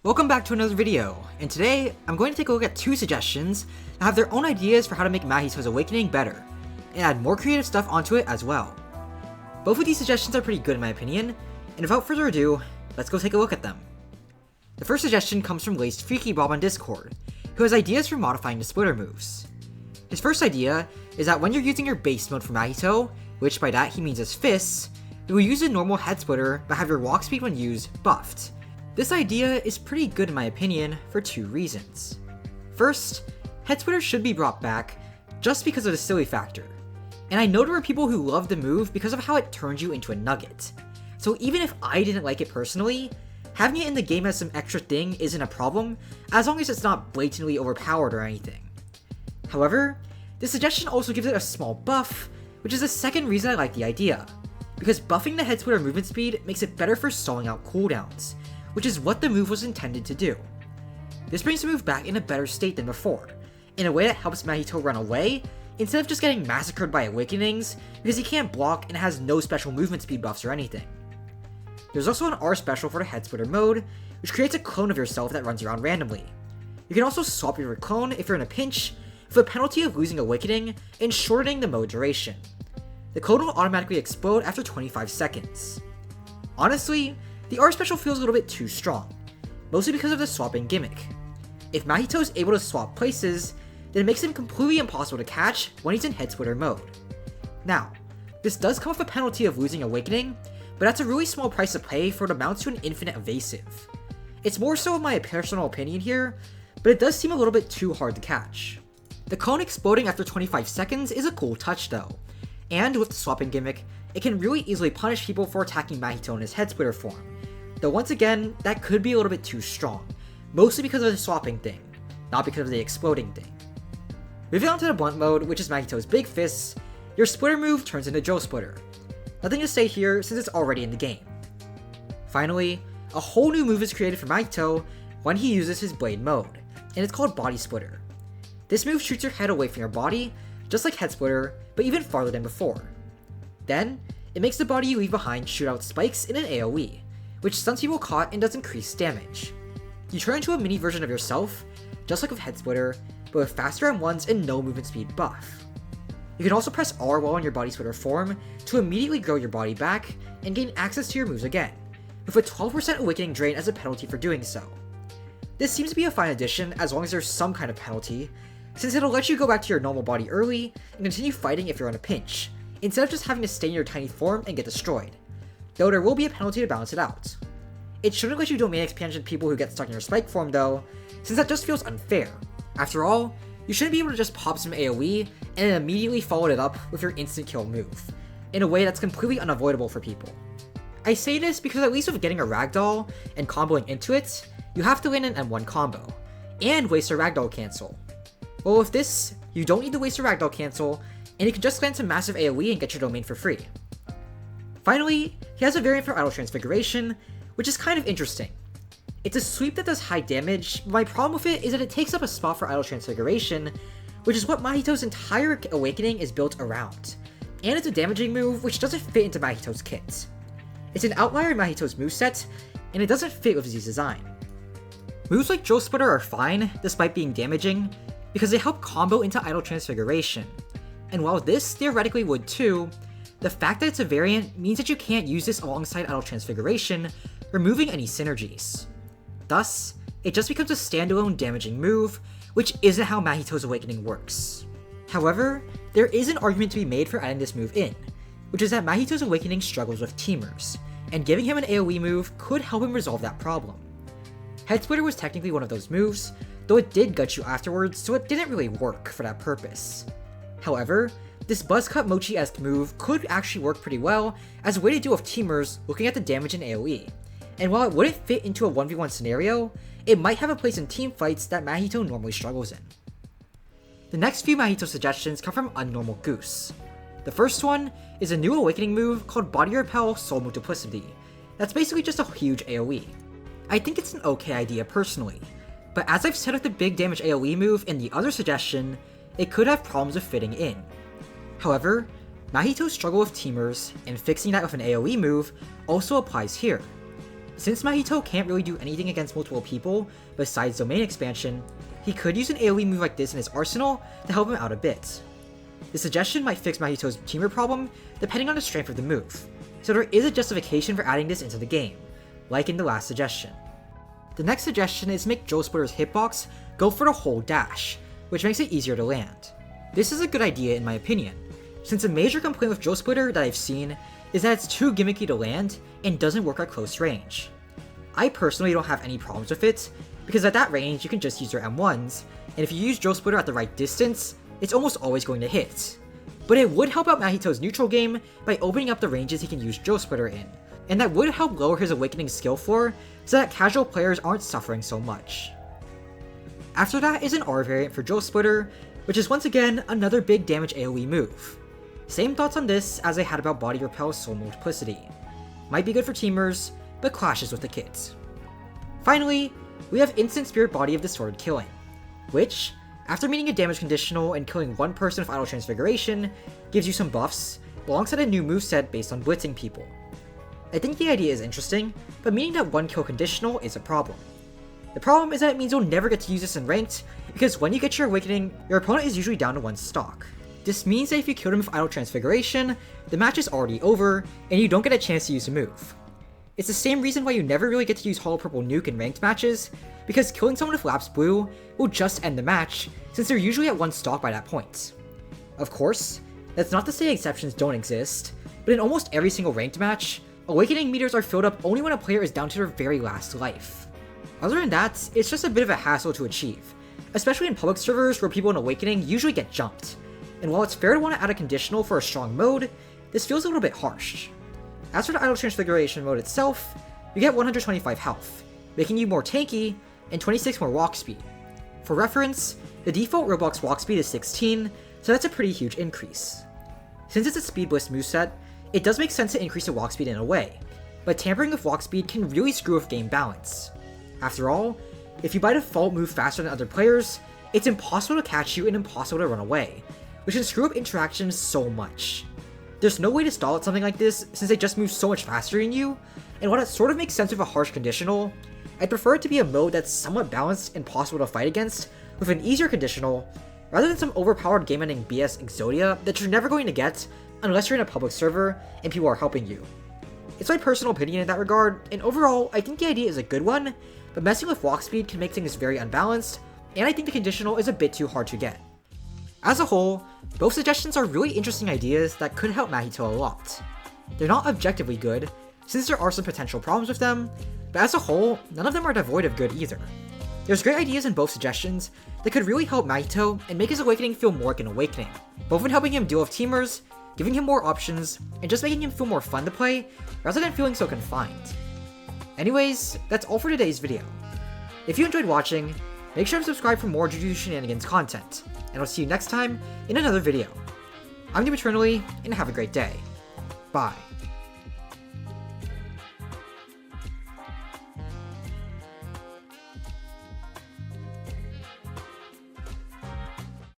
Welcome back to another video, and today I'm going to take a look at two suggestions that have their own ideas for how to make Mahito's awakening better, and add more creative stuff onto it as well. Both of these suggestions are pretty good in my opinion, and without further ado, let's go take a look at them. The first suggestion comes from Laced Freaky Bob on Discord, who has ideas for modifying the splitter moves. His first idea is that when you're using your base mode for Mahito, which by that he means his fists, you will use a normal head splitter but have your walk speed when used buffed. This idea is pretty good in my opinion for two reasons. First, head splitter should be brought back just because of the silly factor. And I know there are people who love the move because of how it turns you into a nugget. So even if I didn't like it personally, having it in the game as some extra thing isn't a problem, as long as it's not blatantly overpowered or anything. However, this suggestion also gives it a small buff, which is the second reason I like the idea. Because buffing the head splitter movement speed makes it better for stalling out cooldowns, which is what the move was intended to do. This brings the move back in a better state than before, in a way that helps Mahito run away, instead of just getting massacred by awakenings, because he can't block and has no special movement speed buffs or anything. There's also an R special for the head splitter mode, which creates a clone of yourself that runs around randomly. You can also swap your clone if you're in a pinch, for the penalty of losing awakening and shortening the mode duration. The clone will automatically explode after 25 seconds. Honestly, the R special feels a little bit too strong, mostly because of the swapping gimmick. If Mahito is able to swap places, then it makes him completely impossible to catch when he's in head splitter mode. Now, this does come with a penalty of losing awakening, but that's a really small price to pay for what amounts to an infinite evasive. It's more so of my personal opinion here, but it does seem a little bit too hard to catch. The clone exploding after 25 seconds is a cool touch though, and with the swapping gimmick, it can really easily punish people for attacking Mahito in his head splitter form. Though once again, that could be a little bit too strong, mostly because of the swapping thing, not because of the exploding thing. Moving on to the blunt mode, which is Mahito's big fists, your splitter move turns into Joe Splitter. Nothing to say here since it's already in the game. Finally, a whole new move is created for Mahito when he uses his blade mode, and it's called Body Splitter. This move shoots your head away from your body, just like Head Splitter, but even farther than before. Then, it makes the body you leave behind shoot out spikes in an AoE, which stuns people caught and does increased damage. You turn into a mini version of yourself, just like with Head Splitter, but with faster M1s and no movement speed buff. You can also press R while in your Body Splitter form to immediately grow your body back and gain access to your moves again, with a 12% awakening drain as a penalty for doing so. This seems to be a fine addition as long as there's some kind of penalty, since it'll let you go back to your normal body early and continue fighting if you're in a pinch, instead of just having to stay in your tiny form and get destroyed. Though there will be a penalty to balance it out. It shouldn't let you domain expansion people who get stuck in your spike form though, since that just feels unfair. After all, you shouldn't be able to just pop some AoE and then immediately follow it up with your instant kill move, in a way that's completely unavoidable for people. I say this because at least with getting a ragdoll and comboing into it, you have to land an M1 combo, and waste a ragdoll cancel. Well with this, you don't need to waste a ragdoll cancel, and you can just land some massive AoE and get your domain for free. Finally, he has a variant for Idle Transfiguration, which is kind of interesting. It's a sweep that does high damage, but my problem with it is that it takes up a spot for Idle Transfiguration, which is what Mahito's entire awakening is built around, and it's a damaging move which doesn't fit into Mahito's kit. It's an outlier in Mahito's moveset, and it doesn't fit with his design. Moves like Joe Splitter are fine, despite being damaging, because they help combo into Idle Transfiguration, and while this theoretically would too, the fact that it's a variant means that you can't use this alongside Idle Transfiguration, removing any synergies. Thus, it just becomes a standalone damaging move, which isn't how Mahito's awakening works. However, there is an argument to be made for adding this move in, which is that Mahito's awakening struggles with teamers, and giving him an AoE move could help him resolve that problem. Head Splitter was technically one of those moves, though it did gut you afterwards, so it didn't really work for that purpose. However, this Buzzcut Mochi-esque move could actually work pretty well as a way to deal with teamers looking at the damage in AoE, and while it wouldn't fit into a 1v1 scenario, it might have a place in team fights that Mahito normally struggles in. The next few Mahito suggestions come from Unnormal Goose. The first one is a new awakening move called Body Repel Soul Multiplicity, that's basically just a huge AoE. I think it's an okay idea personally, but as I've said with the big damage AoE move in the other suggestion, it could have problems with fitting in. However, Mahito's struggle with teamers, and fixing that with an AoE move also applies here. Since Mahito can't really do anything against multiple people besides domain expansion, he could use an AoE move like this in his arsenal to help him out a bit. The suggestion might fix Mahito's teamer problem depending on the strength of the move, so there is a justification for adding this into the game, like in the last suggestion. The next suggestion is to make Joe Splitter's hitbox go for the whole dash, which makes it easier to land. This is a good idea in my opinion, since a major complaint with Joe Splitter that I've seen is that it's too gimmicky to land and doesn't work at close range. I personally don't have any problems with it, because at that range you can just use your M1s, and if you use Joe Splitter at the right distance, it's almost always going to hit. But it would help out Mahito's neutral game by opening up the ranges he can use Joe Splitter in, and that would help lower his awakening skill floor so that casual players aren't suffering so much. After that is an R variant for Joe Splitter, which is once again another big damage AoE move. Same thoughts on this as I had about Body Repel's Soul Multiplicity. Might be good for teamers, but clashes with the kit. Finally, we have Instant Spirit Body of Distorted Killing, which, after meeting a damage conditional and killing one person with Idle Transfiguration, gives you some buffs, alongside a new moveset based on blitzing people. I think the idea is interesting, but meaning that one kill conditional is a problem. The problem is that it means you'll never get to use this in ranked, because when you get your awakening, your opponent is usually down to one stock. This means that if you kill them with Idle Transfiguration, the match is already over, and you don't get a chance to use the move. It's the same reason why you never really get to use Hollow Purple Nuke in ranked matches, because killing someone with Lapse Blue will just end the match, since they're usually at one stock by that point. Of course, that's not to say exceptions don't exist, but in almost every single ranked match, awakening meters are filled up only when a player is down to their very last life. Other than that, it's just a bit of a hassle to achieve, especially in public servers where people in awakening usually get jumped. And while it's fair to want to add a conditional for a strong mode, this feels a little bit harsh. As for the Idle Transfiguration mode itself, you get 125 health, making you more tanky, and 26 more walk speed. For reference, the default Roblox walk speed is 16, so that's a pretty huge increase. Since it's a speed blitz moveset, it does make sense to increase the walk speed in a way, but tampering with walk speed can really screw with game balance. After all, if you by default move faster than other players, it's impossible to catch you and impossible to run away, which can screw up interactions so much. There's no way to stall at something like this since they just move so much faster than you, and while it sort of makes sense with a harsh conditional, I'd prefer it to be a mode that's somewhat balanced and possible to fight against with an easier conditional, rather than some overpowered game-ending BS Exodia that you're never going to get unless you're in a public server and people are helping you. It's my personal opinion in that regard, and overall, I think the idea is a good one, but messing with walk speed can make things very unbalanced, and I think the conditional is a bit too hard to get. As a whole, both suggestions are really interesting ideas that could help Mahito a lot. They're not objectively good, since there are some potential problems with them, but as a whole, none of them are devoid of good either. There's great ideas in both suggestions that could really help Mahito and make his awakening feel more like an awakening, both in helping him deal with teamers, giving him more options, and just making him feel more fun to play, rather than feeling so confined. Anyways, that's all for today's video. If you enjoyed watching, make sure to subscribe for more Jujutsu Shenanigans content, and I'll see you next time in another video. I'm Eternally, and have a great day. Bye.